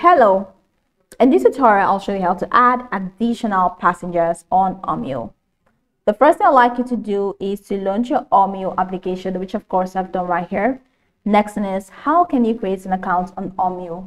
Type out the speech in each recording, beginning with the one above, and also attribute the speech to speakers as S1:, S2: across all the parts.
S1: Hello, in this tutorial I'll show you how to add additional passengers on Omio. The first thing I'd like you to do is to launch your Omio application, which of course I've done right here. Next thing is, how can you create an account on Omio?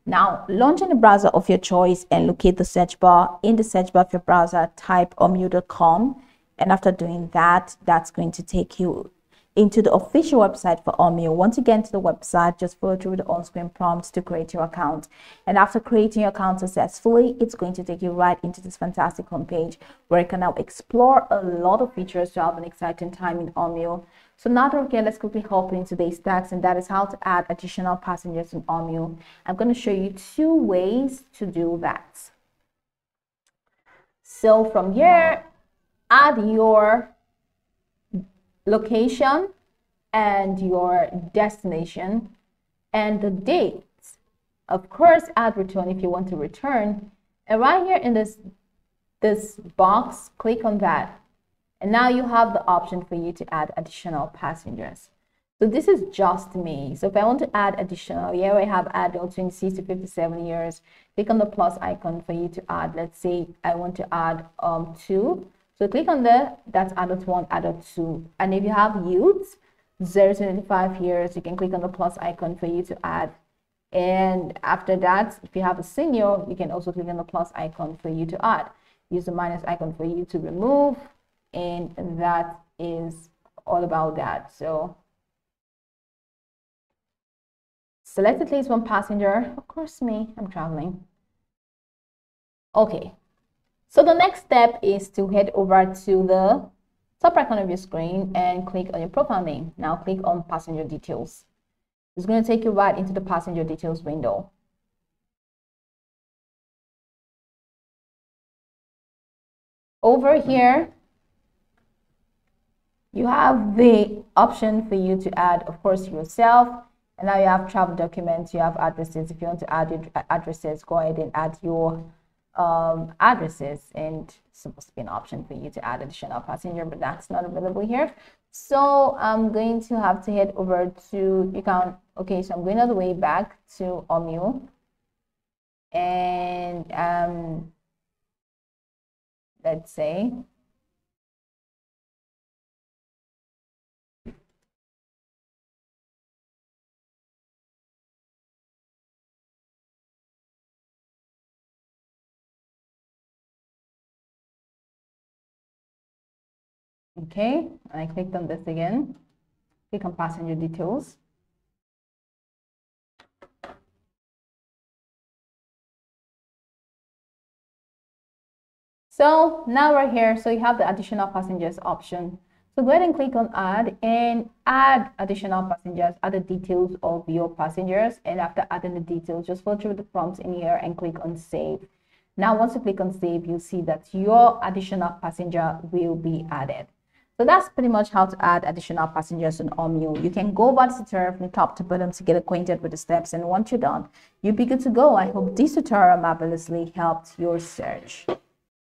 S1: Now, launch in the browser of your choice and locate the search bar. In the search bar of your browser, type omio.com, and after doing that, that's going to take you into the official website for Omio. Once you get into the website, just follow through the on-screen prompts to create your account. And after creating your account successfully, it's going to take you right into this fantastic homepage where you can now explore a lot of features to have an exciting time in Omio. So now that let's quickly hop into today's task, and that is how to add additional passengers in Omio. I'm going to show you 2 ways to do that. So from here, add your location and your destination and the date. Of course, add return if you want to return, and right here in this box, click on that, and now you have the option for you to add additional passengers. So this is just me. So if I want to add additional, here I have adults 26 to 57 years. Click on the plus icon for you to add. Let's say I want to add 2. So click on that's adult 1, adult 2. And if you have youths 0 to 25 years, you can click on the plus icon for you to add. And after that, if you have a senior, you can also click on the plus icon for you to add. Use the minus icon for you to remove. And that is all about that. So select at least 1 passenger. Of course, me, I'm traveling. Okay. So the next step is to head over to the top right corner of your screen and click on your profile name. Now click on passenger details. It's going to take you right into the passenger details window. Over here, you have the option for you to add, of course, yourself. And now you have travel documents, you have addresses. If you want to add your addresses, go ahead and add your addresses, and it's supposed to be an option for you to add additional passenger, but that's not available here. So I'm going to have to head over to okay, so I'm going all the way back to Omio, and let's say okay, I clicked on this again. Click on passenger details. So now we're here. So you have the additional passengers option. So go ahead and click on add and add additional passengers, add the details of your passengers. And after adding the details, just follow through the prompts in here and click on save. Now, once you click on save, you'll see that your additional passenger will be added. So that's pretty much how to add additional passengers on Omio. You can go over the tutorial from top to bottom to get acquainted with the steps, and once you're done, you'll be good to go. I hope this tutorial marvelously helped your search.